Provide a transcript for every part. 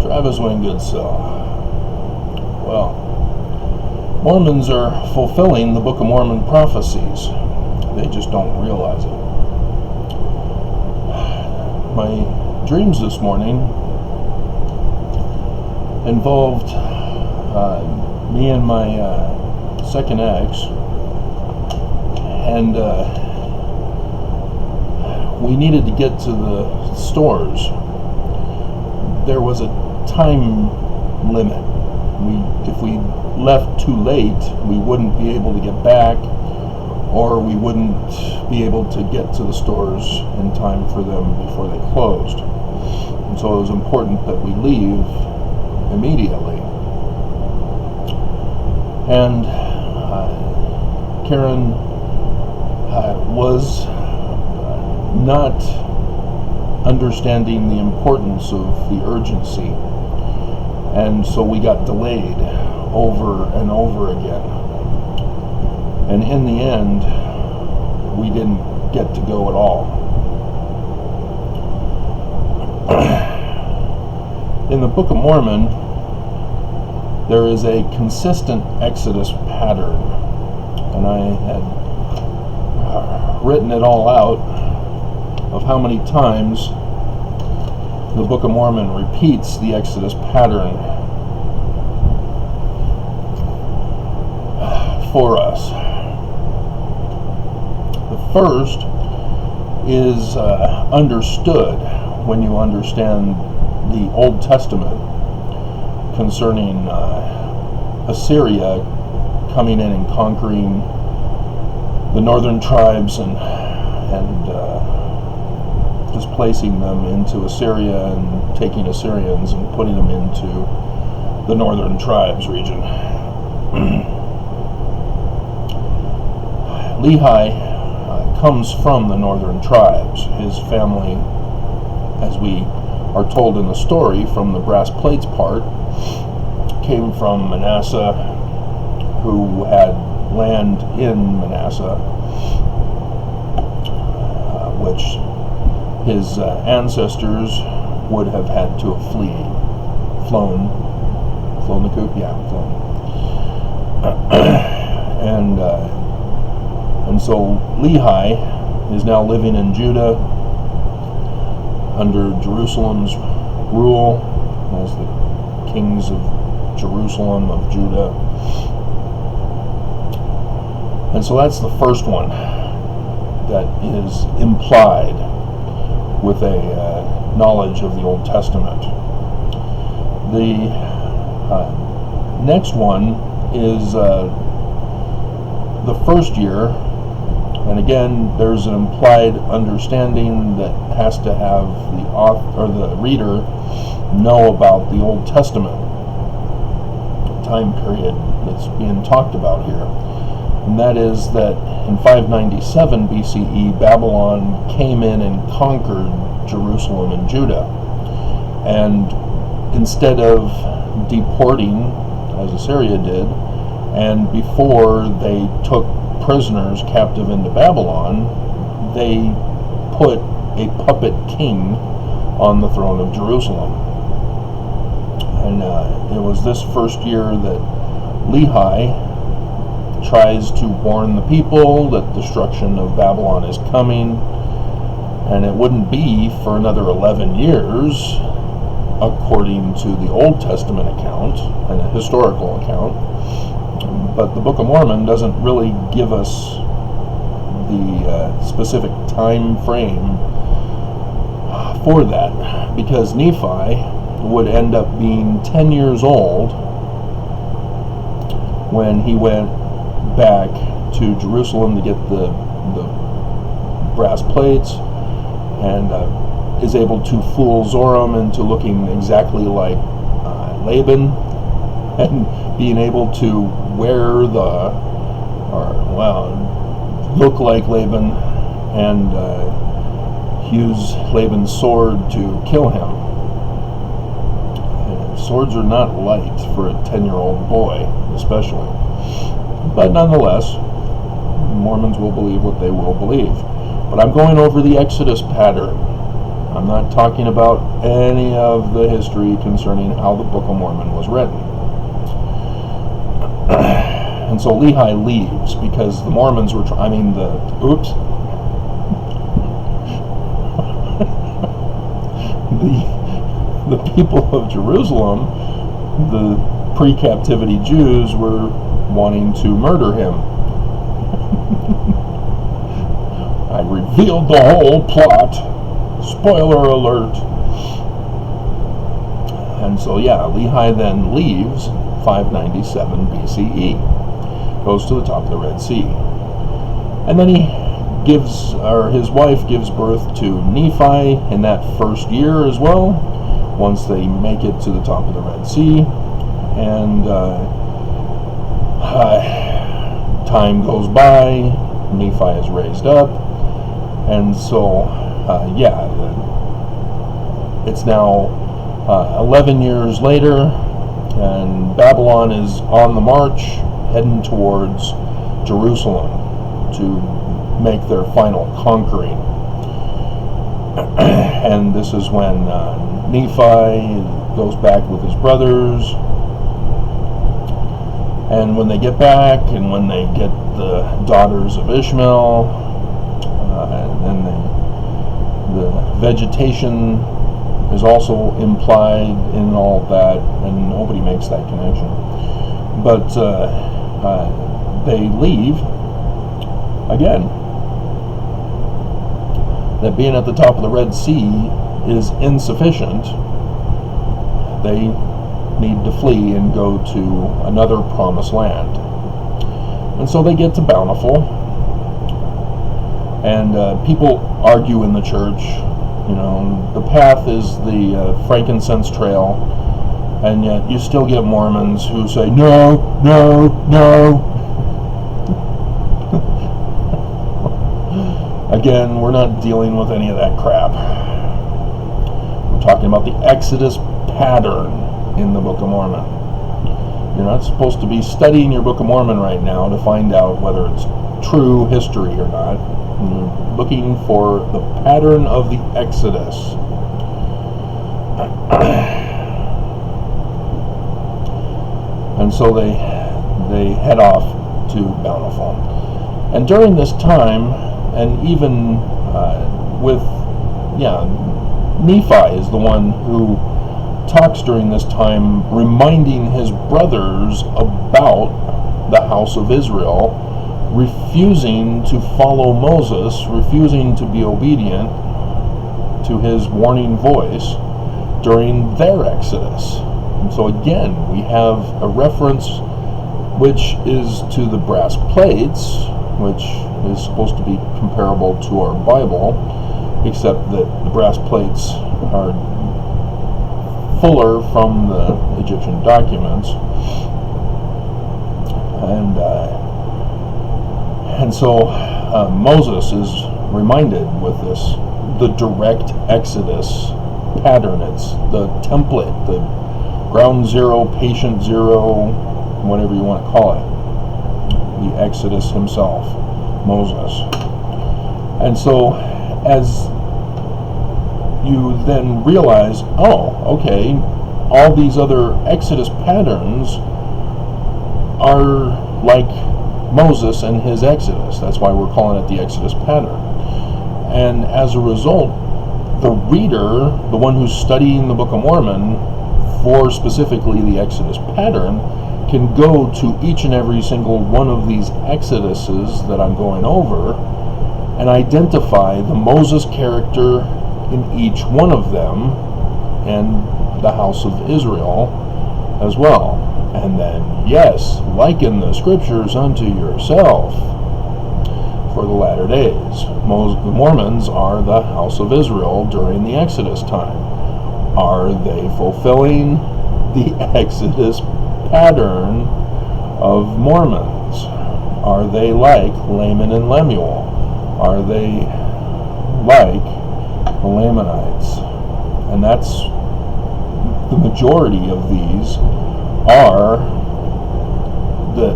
Travis Wingate. Well, Mormons are fulfilling the Book of Mormon prophecies. They just don't realize it. My dreams this morning involved me and my second ex, and we needed to get to the stores. There was a time limit. If we left too late, we wouldn't be able to get back, or we wouldn't be able to get to the stores in time for them before they closed. And so it was important that we leave immediately. And Karen was not understanding the importance of the urgency, and so we got delayed over and over again, and in the end we didn't get to go at all. In the Book of Mormon, there is a consistent Exodus pattern, and I had written it all out of how many times the Book of Mormon repeats the Exodus pattern for us. The first is understood when you understand the Old Testament concerning Assyria coming in and conquering the northern tribes and displacing them into Assyria and taking Assyrians and putting them into the northern tribes region. Lehi comes from the northern tribes. His family, as we are told in the story from the brass plates part, came from Manasseh, who had land in Manasseh, which his ancestors would have had to have flown the coop, flown. And so Lehi is now living in Judah under Jerusalem's rule as the kings of Jerusalem, of Judah. And so that's the first one that is implied with a knowledge of the Old Testament. The next one is the first year, and again there's an implied understanding that has to have the author or the reader know about the Old Testament time period that's being talked about here. And that is that in 597 BCE, Babylon came in and conquered Jerusalem and Judah. And instead of deporting, as Assyria did, and before they took prisoners captive into Babylon, they put a puppet king on the throne of Jerusalem. And it was this first year that Lehi tries to warn the people that destruction of Babylon is coming, and it wouldn't be for another 11 years according to the Old Testament account and a historical account. But the Book of Mormon doesn't really give us the specific time frame for that, because Nephi would end up being 10 years old when he went back to Jerusalem to get the brass plates, and is able to fool Zoram into looking exactly like Laban, and being able to look like Laban and use Laban's sword to kill him. And swords are not light for a 10-year-old boy, especially. But nonetheless, Mormons will believe what they will believe. But I'm going over the Exodus pattern. I'm not talking about any of the history concerning how the Book of Mormon was written. And so Lehi leaves because the Mormons were the people of Jerusalem, the pre-captivity Jews, were wanting to murder him. I revealed the whole plot. Spoiler alert. And so Lehi then leaves 597 BCE, goes to the top of the Red Sea, and then his wife gives birth to Nephi in that first year as well, once they make it to the top of the Red Sea. And time goes by, Nephi is raised up, and so it's now 11 years later, and Babylon is on the march, heading towards Jerusalem to make their final conquering. And this is when Nephi goes back with his brothers, and when they get back, and when they get the daughters of Ishmael, and then the vegetation is also implied in all that, and nobody makes that connection. But they leave again. That being at the top of the Red Sea is insufficient. They need to flee and go to another promised land. And so they get to Bountiful, and people argue in the church, the path is the frankincense trail, and yet you still get Mormons who say, no. Again, we're not dealing with any of that crap. We're talking about the Exodus pattern in the Book of Mormon. You're not supposed to be studying your Book of Mormon right now to find out whether it's true history or not. You're looking for the pattern of the Exodus. And so they head off to Bountiful. And during this time, and even Nephi is the one who talks during this time, reminding his brothers about the house of Israel, refusing to follow Moses, refusing to be obedient to his warning voice during their Exodus. And so again, we have a reference which is to the brass plates, which is supposed to be comparable to our Bible, except that the brass plates are fuller from the Egyptian documents. And so Moses is reminded with this, the direct Exodus pattern. It's the template, the ground zero, patient zero, whatever you want to call it. The Exodus himself, Moses. And so as you then realize, okay, all these other Exodus patterns are like Moses and his Exodus. That's why we're calling it the Exodus pattern. And as a result, the reader, the one who's studying the Book of Mormon for specifically the Exodus pattern, can go to each and every single one of these Exoduses that I'm going over and identify the Moses character in each one of them and the house of Israel as well. And then, yes, liken the scriptures unto yourself for the latter days. The Mormons are the house of Israel during the Exodus time. Are they fulfilling the Exodus pattern of Mormons? Are they like Laman and Lemuel? Are they like the Lamanites? And that's the majority of these are the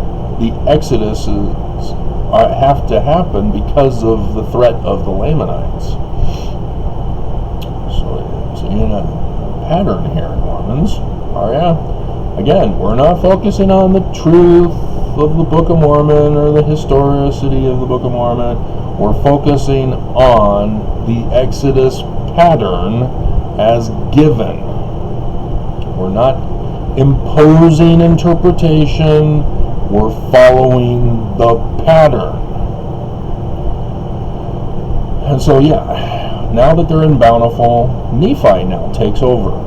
Exodus have to happen because of the threat of the Lamanites. in a pattern here, Mormons, are ya? Again, we're not focusing on the truth of the Book of Mormon or the historicity of the Book of Mormon. We're focusing on the Exodus pattern as given. We're not imposing interpretation. We're following the pattern. And so, yeah, now that they're in Bountiful, Nephi now takes over.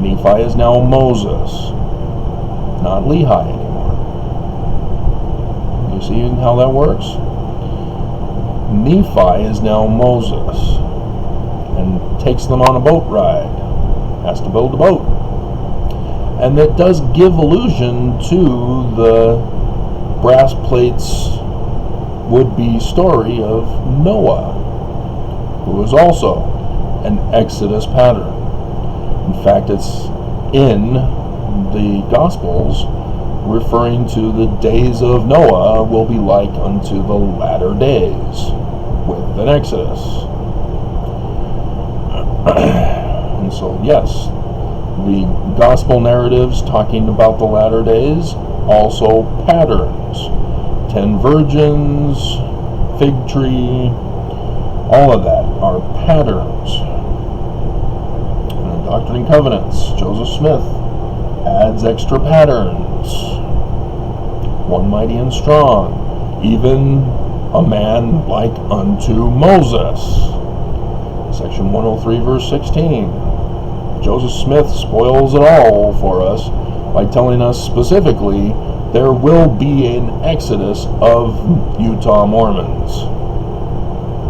Nephi is now Moses, not Lehi anymore. You see how that works? Nephi is now Moses and takes them on a boat ride. Has to build a boat. And that does give allusion to the brass plates would-be story of Noah, who is also an Exodus pattern. In fact, it's in the Gospels referring to the days of Noah will be like unto the latter days with an Exodus. And so, yes, the Gospel narratives talking about the latter days, also patterns. 10 virgins, fig tree, all of that are patterns. And in Doctrine and Covenants, Joseph Smith adds extra patterns. One mighty and strong, even a man like unto Moses. Section 103, verse 16. Joseph Smith spoils it all for us by telling us specifically there will be an exodus of Utah Mormons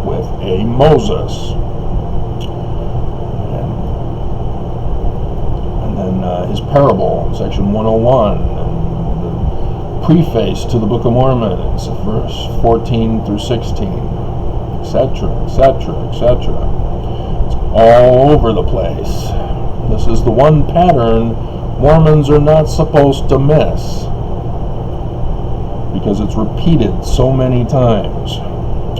with a Moses. And then his parable, section 101, and the preface to the Book of Mormon, it's verse 14 through 16, etc., etc., etc. It's all over the place. This is the one pattern Mormons are not supposed to miss, because it's repeated so many times.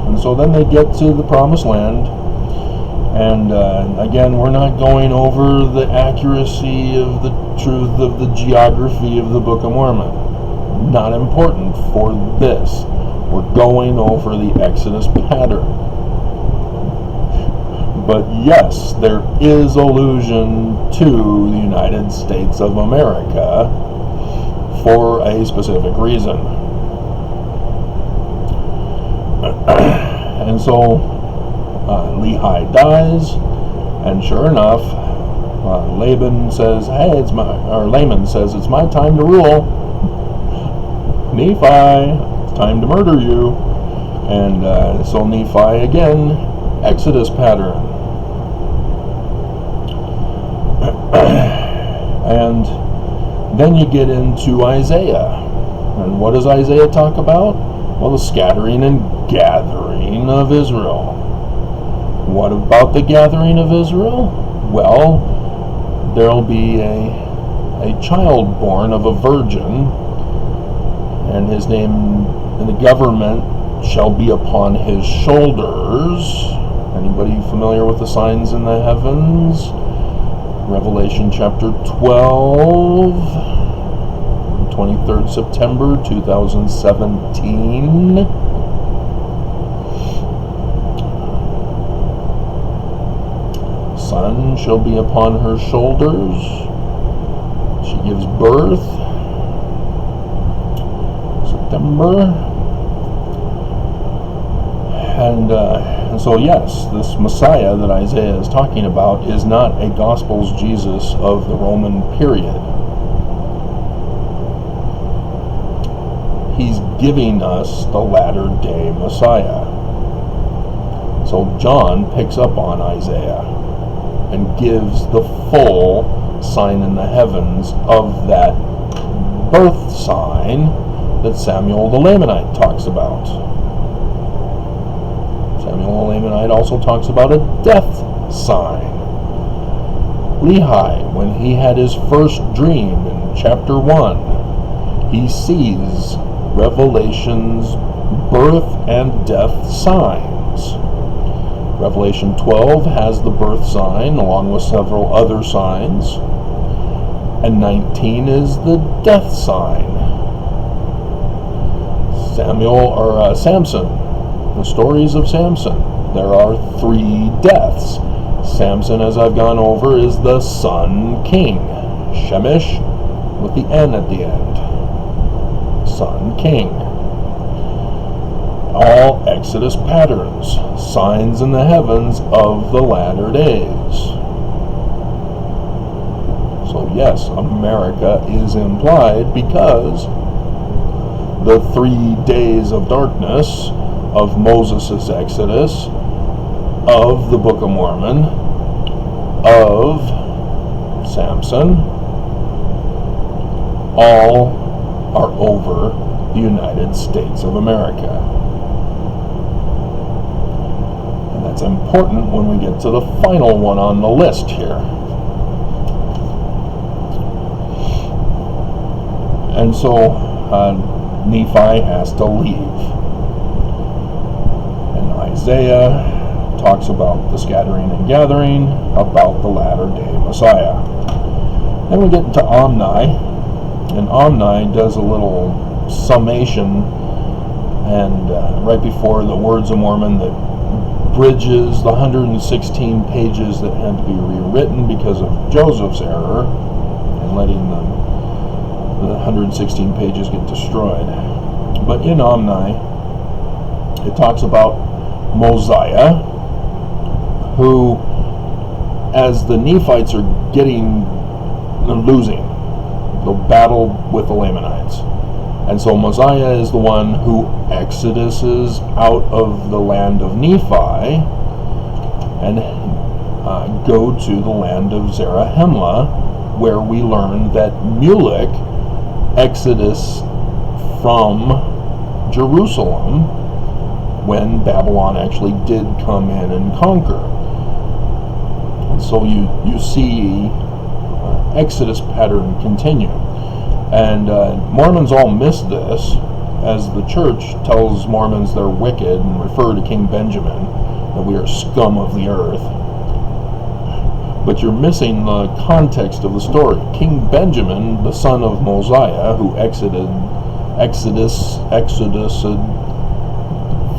And so then they get to the Promised Land, and again, we're not going over the accuracy of the truth of the geography of the Book of Mormon. Not important for this. We're going over the Exodus pattern. But yes, there is allusion to the United States of America for a specific reason. And so Lehi dies, and sure enough, Laban says, "Hey, Laman says it's my time to rule. Nephi, it's time to murder you." And so Nephi again, Exodus pattern. And then you get into Isaiah. And what does Isaiah talk about? Well, the scattering and gathering of Israel. What about the gathering of Israel? Well, there'll be a child born of a virgin, and his name and the government shall be upon his shoulders. Anybody familiar with the signs in the heavens? Revelation chapter 12, 23rd September 2017. Son shall be upon her shoulders. She gives birth. September. And so yes, this Messiah that Isaiah is talking about is not a Gospels Jesus of the Roman period. He's giving us the latter day Messiah. So John picks up on Isaiah and gives the full sign in the heavens of that birth sign that Samuel the Lamanite talks about. Samuel the Lamanite also talks about a death sign. Lehi, when he had his first dream in chapter 1, he sees Revelation's birth and death signs. Revelation 12 has the birth sign along with several other signs. And 19 is the death sign. Samson, the stories of Samson. There are 3 deaths. Samson, as I've gone over, is the Sun King. Shemesh, with the N at the end. Sun King. All Exodus patterns, signs in the heavens of the latter days. So yes, America is implied because the 3 days of darkness of Moses' Exodus, of the Book of Mormon, of Samson, all are over the United States of America. And that's important when we get to the final one on the list here. And so Nephi has to leave. And Isaiah talks about the scattering and gathering, about the latter-day Messiah. Then we get into Omni, and Omni does a little summation, and right before the Words of Mormon that bridges the 116 pages that had to be rewritten because of Joseph's error and letting the 116 pages get destroyed. But in Omni, it talks about Mosiah, who, as the Nephites are losing the battle with the Lamanites, and so Mosiah is the one who exoduses out of the land of Nephi and go to the land of Zarahemla, where we learn that Mulek exodus from Jerusalem when Babylon actually did come in and conquer. And so you see Exodus pattern continue. And Mormons all miss this, as the church tells Mormons they're wicked and refer to King Benjamin, that we are scum of the earth. But you're missing the context of the story. King Benjamin, the son of Mosiah, who exodused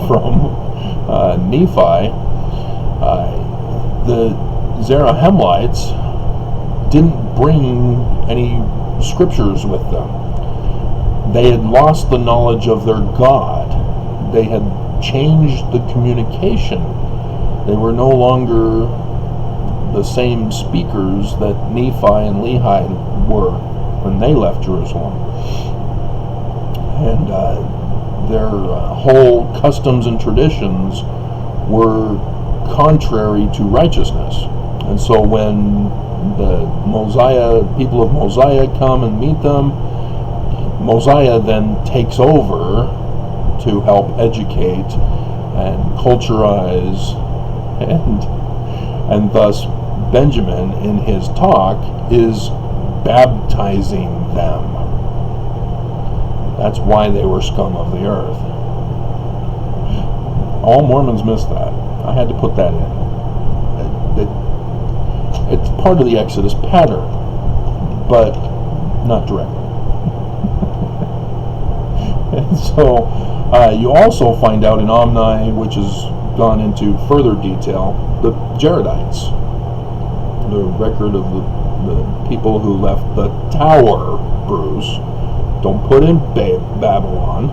from Nephi, the Zarahemlites didn't bring any scriptures with them. They had lost the knowledge of their God. They had changed the communication. They were no longer the same speakers that Nephi and Lehi were when they left Jerusalem. And their whole customs and traditions were contrary to righteousness. And so when the people of Mosiah come and meet them, Mosiah then takes over to help educate and culturize, and thus Benjamin in his talk is baptizing them. That's why they were scum of the earth. All Mormons miss that. I had to put that in. It's part of the Exodus pattern, but not directly. And so you also find out in Omni, which has gone into further detail, the Jaredites, the record of the people who left the tower, Bruce. Don't put in Babylon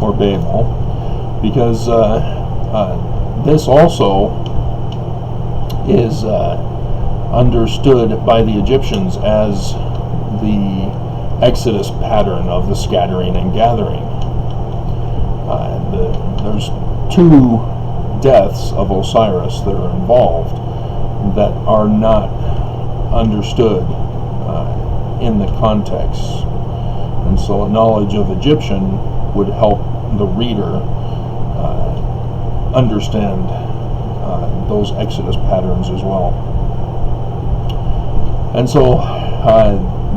or Babel, because this also is understood by the Egyptians as the Exodus pattern of the scattering and gathering. There's 2 deaths of Osiris that are involved that are not understood in the context. And so a knowledge of Egyptian would help the reader understand those Exodus patterns as well. And so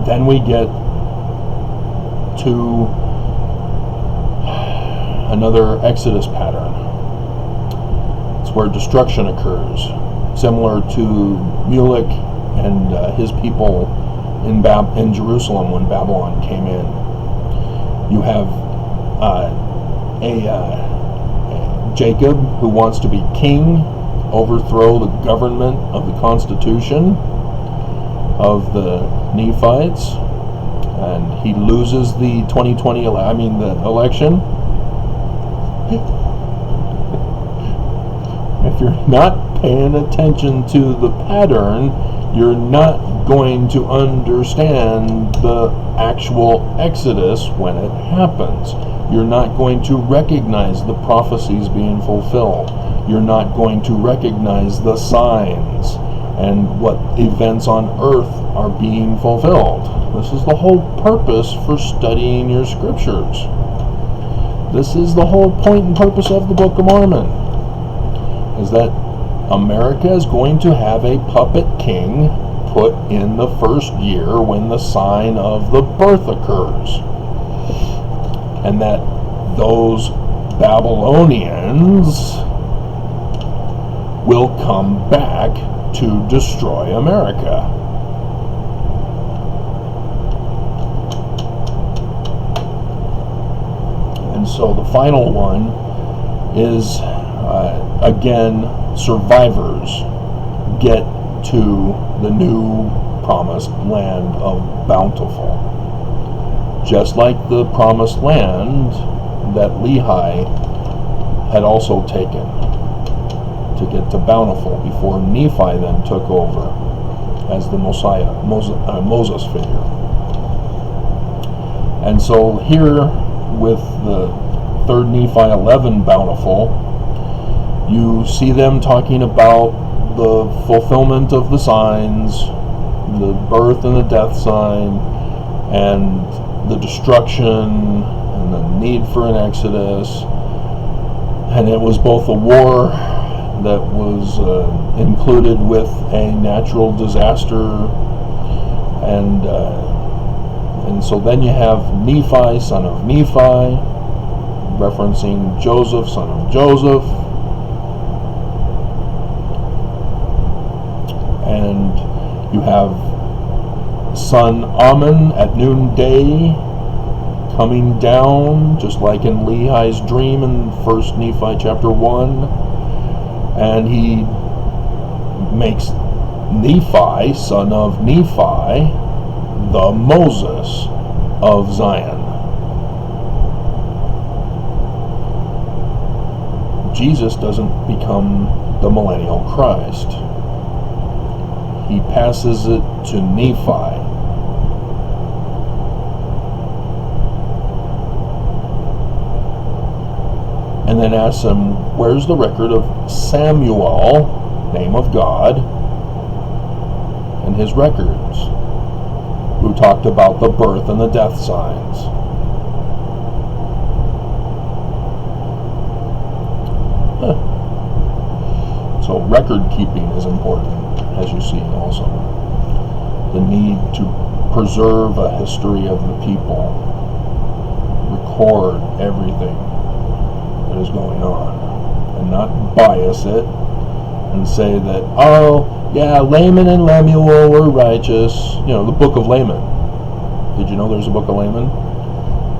then we get to another Exodus pattern. where destruction occurs, similar to Mulek and his people in Jerusalem when Babylon came in. You have Jacob who wants to be king, overthrow the government of the constitution of the Nephites, and he loses the 2020 the election. If you're not paying attention to the pattern, you're not going to understand the actual Exodus when it happens. You're not going to recognize the prophecies being fulfilled. You're not going to recognize the signs and what events on earth are being fulfilled. This is the whole purpose for studying your scriptures. This is the whole point and purpose of the Book of Mormon, is that America is going to have a puppet king put in the first year when the sign of the birth occurs. And that those Babylonians will come back to destroy America. And so the final one is, again, survivors get to the new promised land of Bountiful. Just like the promised land that Lehi had also taken to get to Bountiful before Nephi then took over as the Moses figure. And so here with the 3rd Nephi 11 Bountiful, you see them talking about the fulfillment of the signs, the birth and the death sign, and the destruction and the need for an exodus. And it was both a war that was included with a natural disaster, and so then you have Nephi, son of Nephi, referencing Joseph, son of Joseph. And you have son Ammon at noonday coming down, just like in Lehi's dream in 1 Nephi chapter 1. And he makes Nephi, son of Nephi, the Moses of Zion. Jesus doesn't become the millennial Christ. He passes it to Nephi. And then asks him, where's the record of Samuel, name of God, and his records, who talked about the birth and the death signs? So record keeping is important, as you see also. The need to preserve a history of the people, record everything that is going on, and not bias it and say that, oh, yeah, Laman and Lemuel were righteous. You know, the Book of Laman. Did you know there's a Book of Laman?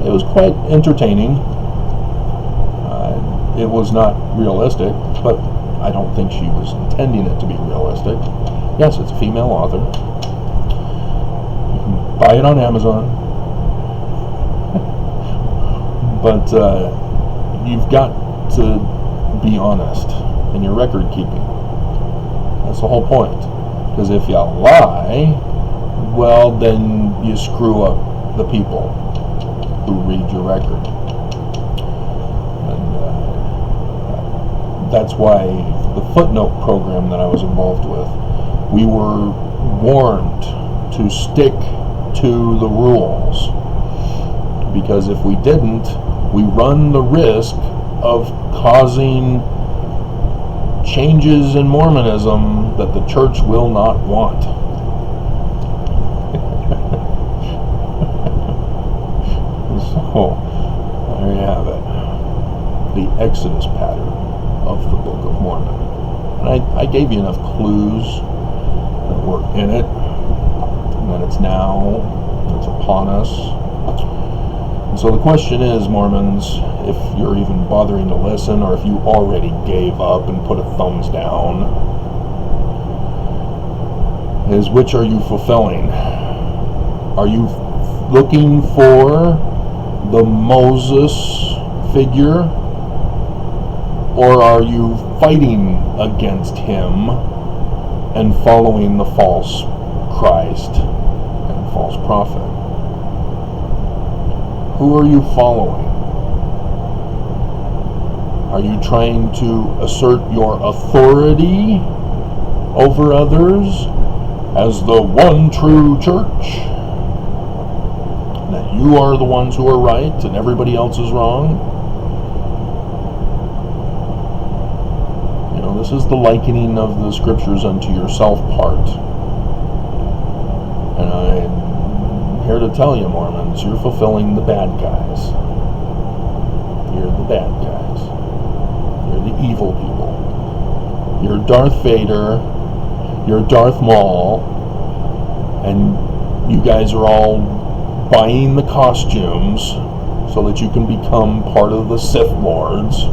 It was quite entertaining. It was not realistic, but I don't think she was intending it to be realistic. Yes, it's a female author. You can buy it on Amazon. But you've got to be honest in your record keeping. That's the whole point. Because if you lie, well, then you screw up the people who read your record. That's why the footnote program that I was involved with, we were warned to stick to the rules, because if we didn't, we run the risk of causing changes in Mormonism that the church will not want. So, there you have it. The Exodus pattern of the Book of Mormon. And I gave you enough clues that we're in it, and that it's upon us. And so the question is, Mormons, if you're even bothering to listen, or if you already gave up and put a thumbs down, is which are you fulfilling? Are you looking for the Moses figure, or are you fighting against him and following the false Christ and false prophet? Who are you following? Are you trying to assert your authority over others as the one true church? That you are the ones who are right and everybody else is wrong? You know, this is the likening of the scriptures unto yourself part. And I'm here to tell you, Mormons, you're fulfilling the bad guys. You're the bad guys. You're the evil people. You're Darth Vader. You're Darth Maul. And you guys are all buying the costumes so that you can become part of the Sith Lords.